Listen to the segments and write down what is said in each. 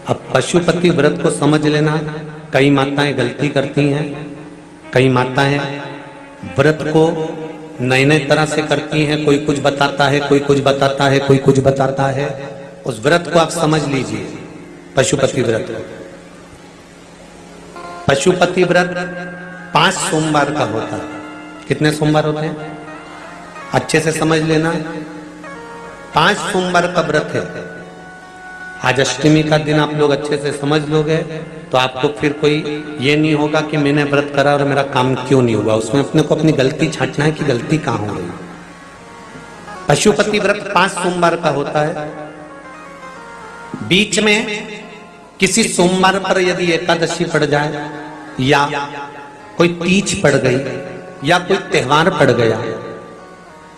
अब पशुपति व्रत को समझ लेना। कई माताएं गलती करती हैं, कई माताएं व्रत को नए नए तरह से करती हैं। कोई कुछ बताता है, कोई कुछ बताता है, कोई कुछ बताता है। उस व्रत को आप समझ लीजिए, पशुपति व्रत को। पशुपति व्रत 5 सोमवार का होता है। कितने सोमवार होते हैं अच्छे से समझ लेना। 5 सोमवार का व्रत है। आज अष्टमी का दिन आप लोग अच्छे से समझ लोगे तो आपको फिर कोई ये नहीं होगा कि मैंने व्रत करा और मेरा काम क्यों नहीं हुआ। उसमें अपने को अपनी गलती छांटना है कि गलती कहां हो गई। पशुपति व्रत 5 सोमवार का होता है। बीच में किसी सोमवार पर यदि एकादशी पड़ जाए या कोई तीज पड़ गई या कोई त्योहार पड़ गया,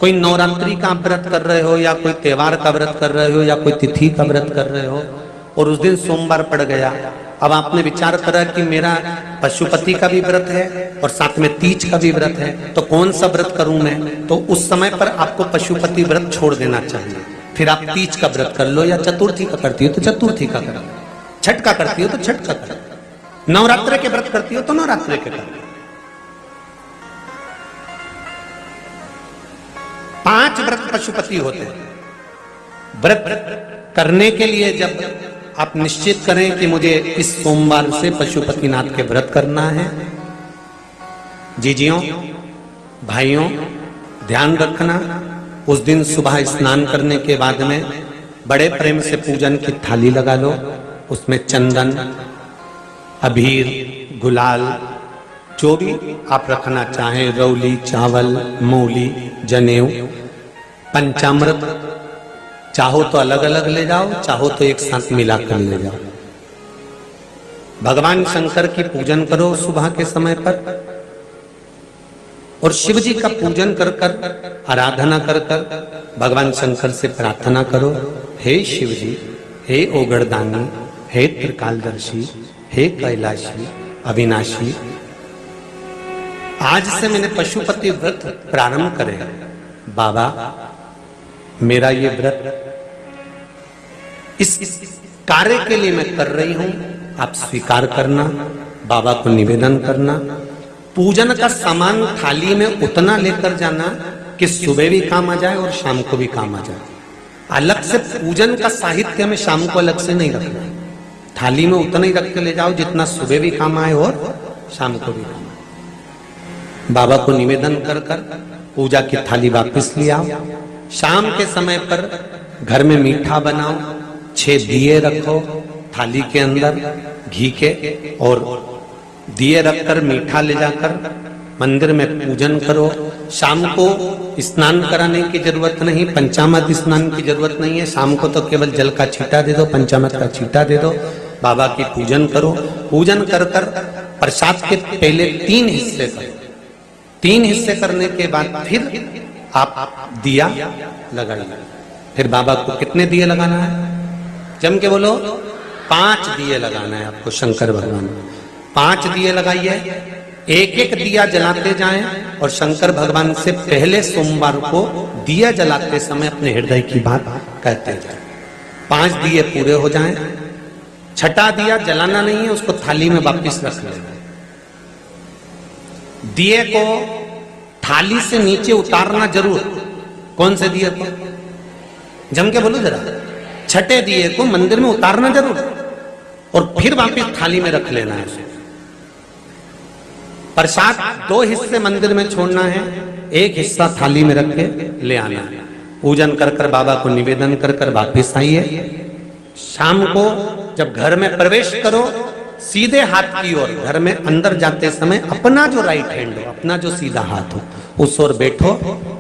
कोई नवरात्रि का व्रत कर रहे हो या कोई त्योहार का व्रत कर रहे हो या कोई तिथि का व्रत कर रहे हो और उस दिन सोमवार पड़ गया, अब आपने विचार करा कि मेरा पशुपति का भी व्रत है और साथ में तीज का भी व्रत है, तो कौन सा व्रत करूं मैं? तो उस समय पर आपको पशुपति व्रत छोड़ देना चाहिए। फिर आप तीज का व्रत कर लो, या चतुर्थी का करती हो तो चतुर्थी का करो, छठ का करती हो तो छठ का करो, नवरात्रि के व्रत करती हो तो नवरात्रि के करो। 5 व्रत पशुपति होते हैं। व्रत करने के लिए जब आप निश्चित करें कि मुझे इस सोमवार से पशुपतिनाथ के व्रत करना है, जीजियों भाइयों ध्यान रखना, उस दिन सुबह स्नान करने के बाद में बड़े प्रेम से पूजन की थाली लगा लो। उसमें चंदन, अबीर, गुलाल, जो भी आप रखना चाहें, रौली, चावल, मौली, जनेऊ, पंचामृत, चाहो तो अलग अलग ले जाओ, चाहो तो एक साथ मिलाकर ले जाओ। भगवान शंकर की पूजन करो सुबह के समय पर, और शिव जी का पूजन कर कर, आराधना कर कर भगवान शंकर से प्रार्थना करो, हे शिव जी, हे ओगड़दानी, हे त्रिकालदर्शी, हे कैलाशी, अविनाशी, आज से मैंने पशुपति व्रत प्रारंभ करे। बाबा मेरा ये व्रत इस कार्य के लिए मैं कर रही हूं, आप स्वीकार करना। बाबा को निवेदन करना। पूजन का सामान थाली में उतना लेकर जाना कि सुबह भी काम आ जाए और शाम को भी काम आ जाए। अलग से पूजन का साहित्य में शाम को अलग से नहीं रखना, थाली में उतना ही रख के ले जाओ जितना सुबह भी काम आए और शाम को भी काम आए। बाबा को निवेदन कर कर पूजा की थाली वापस ले आओ। शाम के समय पर घर में मीठा बनाओ, 6 दिए रखो थाली के अंदर घी के, और दिए रखकर मीठा ले जाकर मंदिर में पूजन करो। शाम को स्नान कराने की जरूरत नहीं, पंचामृत स्नान की जरूरत नहीं है। शाम को तो केवल जल का छींटा दे दो, पंचामृत का छींटा दे दो। बाबा की पूजन करो। पूजन कर कर प्रसाद के पहले 3 हिस्से करो। 3 हिस्से करने के बाद फिर आप दिया लगाइए। फिर बाबा को कितने दिए लगाना है? जम के बोलो, 5 दिए लगाना है आपको शंकर भगवान को। 5 दिए लगाइए, एक एक दिया जलाते जाएं और शंकर भगवान से पहले सोमवार को दिया जलाते समय अपने हृदय की बात कहते जाएं। 5 दिए पूरे हो जाएं। छठा दिया जलाना नहीं है, उसको थाली में वापस रख लेना। दिए को थाली से नीचे उतारना जरूर। कौन से दिए को? जम के बोलो जरा। छठे दिए को मंदिर में उतारना जरूर और फिर वापस थाली में रख लेना है। प्रसाद 2 हिस्से मंदिर में छोड़ना है, 1 हिस्सा थाली में रख के ले आना है। पूजन कर कर बाबा को निवेदन कर कर वापिस आइए। शाम को जब घर में प्रवेश करो, सीधे हाथ की ओर घर में अंदर जाते समय अपना जो राइट हैंड हो, अपना जो सीधा हाथ हो, उस ओर बैठो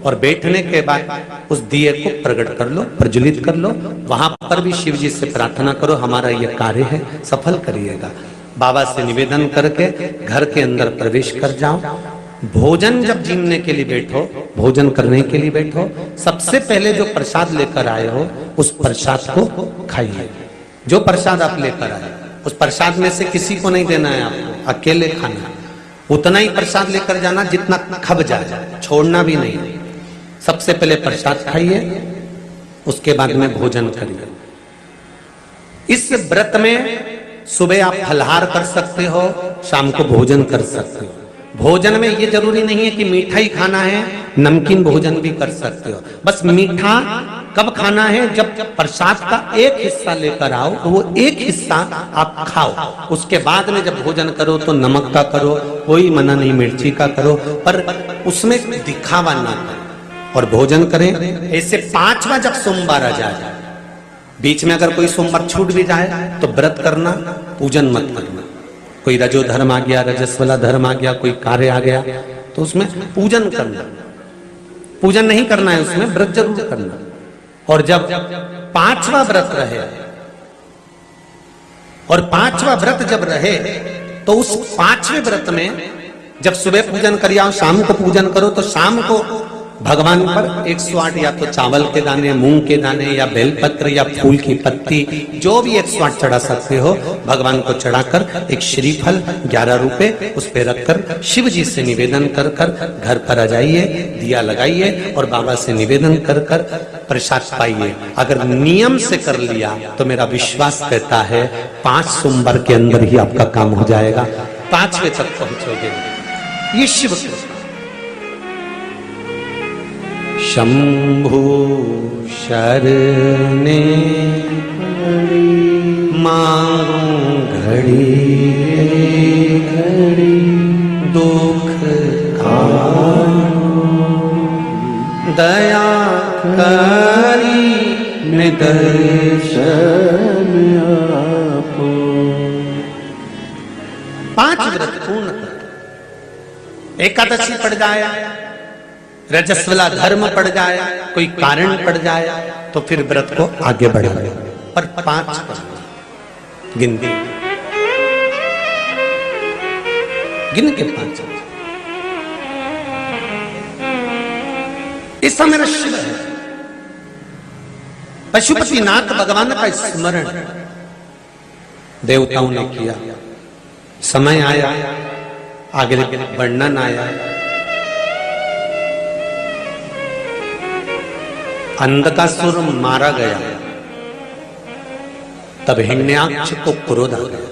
और बैठने के बाद उस दिए को प्रकट कर लो, प्रज्वलित कर लो। वहां पर भी शिव जी से प्रार्थना करो, हमारा यह कार्य है, सफल करिएगा। बाबा से निवेदन करके घर के अंदर प्रवेश कर जाओ। भोजन जब जीने के लिए बैठो, भोजन करने के लिए बैठो, सबसे पहले जो प्रसाद लेकर आए हो उस प्रसाद को खाइए। जो प्रसाद आप लेकर आए उस प्रसाद में से किसी को नहीं देना है आपको, अकेले खाना। उतना ही प्रसाद लेकर जाना जितना खब जाए, छोड़ना भी नहीं। सबसे पहले प्रसाद खाइए, उसके बाद में भोजन करिए। इस व्रत में सुबह आप फलहार कर सकते हो, शाम को भोजन कर सकते हो। भोजन में ये जरूरी नहीं है कि मीठा ही खाना है, नमकीन भोजन भी कर सकते हो। बस मीठा कब खाना है, जब प्रसाद का एक हिस्सा लेकर आओ तो वो एक हिस्सा आप खाओ। उसके बाद में जब भोजन करो तो नमक का करो, कोई मना नहीं, मिर्ची का करो, पर उसमें दिखावा ना करो और भोजन करें। ऐसे 5वां जब सोमवार आ जाए, बीच में अगर कोई सोमवार छूट भी जाए तो व्रत करना, पूजन मत करना। कोई रजो धर्म आ गया, रजस वाला धर्म आ गया, कोई कार्य आ गया तो उसमें पूजन करना, पूजन नहीं करना है, उसमें व्रत जरूर करना। और जब 5वां व्रत रहे, और 5वां व्रत जब रहे तो उस 5वें व्रत में जब सुबह पूजन करिए, शाम को पूजन करो, तो शाम को भगवान पर 108 या तो चावल के दाने, मूंग के दाने, या बेलपत्र, या फूल की पत्ती, जो भी 108 चढ़ा सकते हो भगवान को चढ़ाकर एक श्रीफल 11 रुपए उस पे रखकर शिव जी से निवेदन कर कर घर पर आ जाइए, दिया लगाइए और बाबा से निवेदन कर कर प्रसाद पाइए। अगर नियम से कर लिया तो मेरा विश्वास कहता है 5 सोमवार के अंदर ही आपका काम हो जाएगा, 5वें तक पहुंचोगे। ये शिव कृष्ण शंभु शरणे मांगू घड़ी घड़ी दुख दया करी निदर्शन आपो। 5 व्रत पूर्ण कर, एकादशी पड़ जाए, रजस्वला धर्म पड़ जाए, कोई कारण पड़ जाए तो फिर व्रत को आगे बढ़ाए, पर 5 गिन के 5। ऐसा मेरा शिव है। पशुपतिनाथ भगवान का स्मरण देवताओं ने किया, समय आया, आगे वर्णन आया। अंधकासुर मारा गया, तब हिरण्याक्ष को क्रोध आ गया।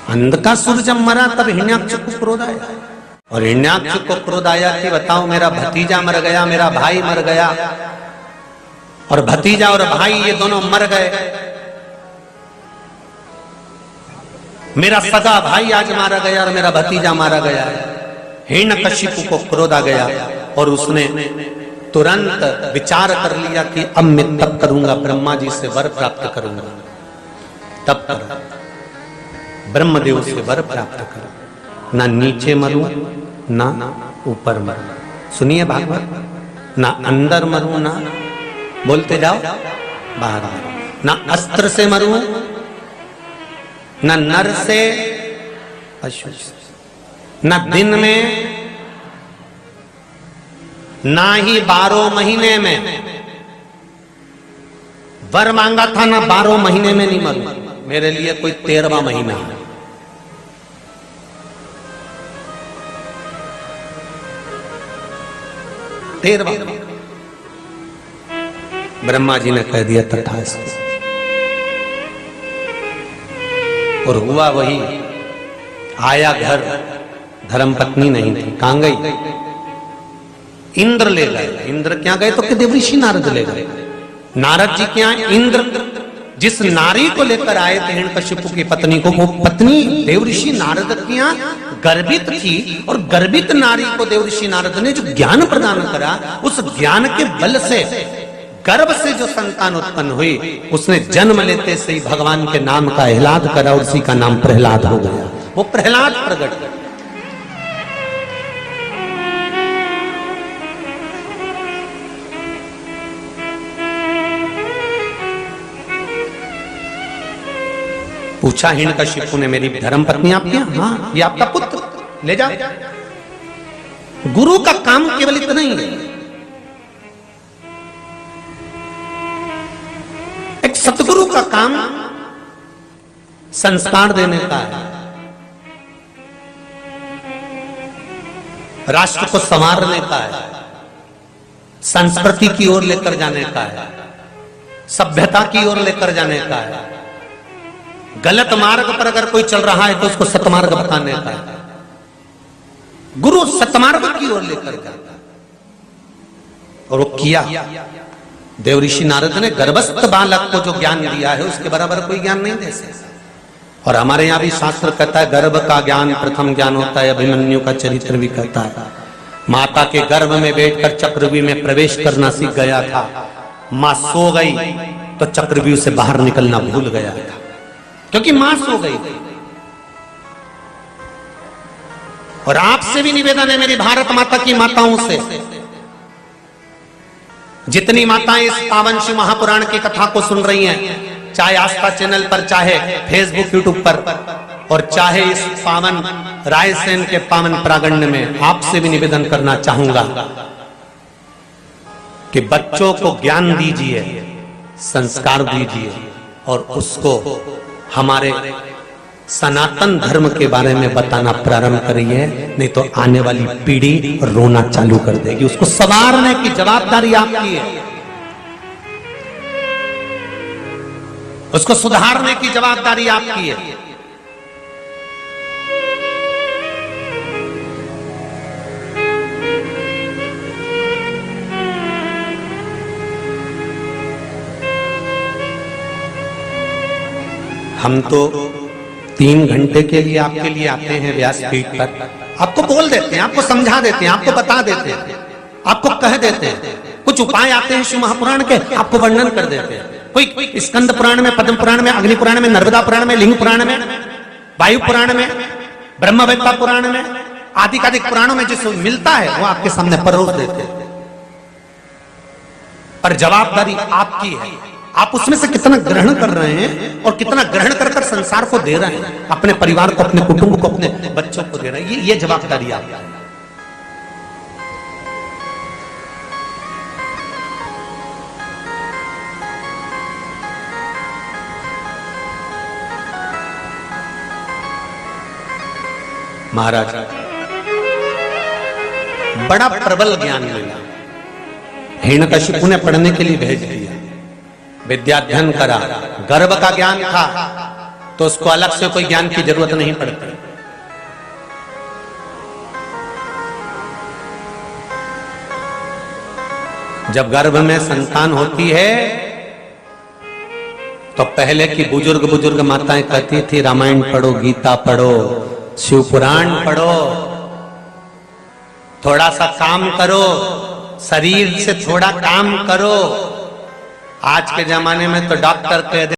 अंधकासुर जब मरा तब हिरण्याक्ष को क्रोध आया, और हिरण्याक्ष को क्रोध आया कि बताओ मेरा भतीजा मर गया, मेरा भाई मर गया, और भतीजा और भाई ये दोनों मर गए, मेरा सगा भाई आज मारा गया और मेरा भतीजा मारा गया। हिरण्यकशिपु को क्रोध आ गया और उसने तुरंत विचार कर लिया कि अब मैं तप करूंगा, ब्रह्मा जी से वर प्राप्त करूंगा। तप कर ब्रह्मदेव से वर प्राप्त कर, ना नीचे मरूं ना ऊपर मरूं। सुनिए भागवत, ना अंदर मरूं ना, बोलते जाओ, बाहर ना अस्त्र से मरूं ना नर से, अशुभ न दिन में, ना ही 12 महीने में। वर मांगा था ना 12 महीने में नहीं मरूं, मेरे लिए कोई 13वां महीना है। ब्रह्मा जी ने कह दिया तथास्तु, और हुआ वही। आया घर, धर्मपत्नी नहीं थी, कहां गई? इंद्र ले गए। इंद्र क्या गए? तो कि देवऋषि नारद ले गए। नारद जी क्या? इंद्र जिस नारी को लेकर आए थे हिरण्यकशिपु की पत्नी को, वो पत्नी देवऋषि नारद की यहाँ गर्भित थी, और गर्भित नारी को देवऋषि नारद ने जो ज्ञान प्रदान करा, उस ज्ञान के बल से गर्भ से जो संतान उत्पन्न हुई, उसने जन्म लेते से ही भगवान के नाम का आह्लाद करा और उसी का नाम प्रहलाद हो गया। वो प्रहलाद प्रकट कर। पूछा हिरण्यकशिपु ने, मेरी धर्मपत्नी आपकी? हाँ, ये आपका पुत्र, ले जाओ। गुरु का काम केवल इतना ही है, एक सतगुरु का काम संस्कार देने का है, राष्ट्र को संवारने का है, संस्कृति की ओर लेकर जाने का है। सभ्यता की ओर लेकर जाने का है। गलत मार्ग पर अगर कोई चल रहा है तो उसको सतमार्ग बताने का है। गुरु सतमार्ग की ओर लेकर जाता है, और वो किया। देव ऋषि नारद ने गर्भस्थ बालक को जो ज्ञान दिया है उसके बराबर कोई ज्ञान नहीं दे सकता। और हमारे यहां भी शास्त्र कहता है गर्भ का ज्ञान प्रथम ज्ञान होता है। अभिमन्यु का चरित्र भी कहता है, माता के गर्भ में बैठकर चक्रव्यूह में प्रवेश करना सीख गया था। मां सो गई तो चक्रव्यूह से बाहर निकलना भूल गया था, क्योंकि मां सो गई। और आपसे भी निवेदन है मेरी भारत माता की माताओं से, जितनी माताएं इस पावन शिव महापुराण की कथा को सुन रही हैं, चाहे आस्था चैनल पर, चाहे फेसबुक यूट्यूब पर, और चाहे इस पावन रायसेन के पावन प्रांगण में, आपसे भी निवेदन करना चाहूंगा कि बच्चों को ज्ञान दीजिए, संस्कार दीजिए, और उसको हमारे सनातन धर्म के बारे में बताना प्रारंभ करिए। नहीं तो आने वाली पीढ़ी रोना चालू कर देगी। उसको संवारने की जवाबदारी आपकी है, उसको सुधारने की जवाबदारी आपकी है। हम तो 3 घंटे के लिए आपके लिए आते हैं व्यासपीठ पर, आपको बोल देते हैं, आपको समझा देते हैं, आपको बता देते हैं, आपको कह देते हैं। कुछ उपाय आते हैं शिव महापुराण के, आपको वर्णन कर देते हैं। कोई स्कंद पुराण में, पद्म पुराण में, अग्नि पुराण में, नर्मदा पुराण में, लिंग पुराण में, वायु पुराण में, ब्रह्मवेत्ता पुराण में, आदिकादिक पुराणों में जिसको मिलता है वो आपके सामने परोस देते हैं। पर जवाबदारी आपकी है, आप उसमें से कितना ग्रहण कर रहे हैं और कितना ग्रहण कर कर संसार को दे रहे हैं, अपने परिवार को, अपने कुटुंब को, अपने बच्चों को दे रहे हैं। ये जवाबदारी आपकी है। महाराज बड़ा प्रबल ज्ञान मिला, हिरण्यकशिपु ने पढ़ने के लिए भेज दिया, विद्याध्ययन करा, गर्भ का ज्ञान था तो उसको अलग से कोई ज्ञान की जरूरत नहीं पड़ती। जब गर्भ में संतान होती है तो पहले की बुजुर्ग माताएं कहती थी रामायण पढ़ो, गीता पढ़ो, शिव पुराण पढ़ो, थोड़ा सा काम करो, शरीर से थोड़ा काम करो। आज के जमाने में तो डॉक्टर कह दे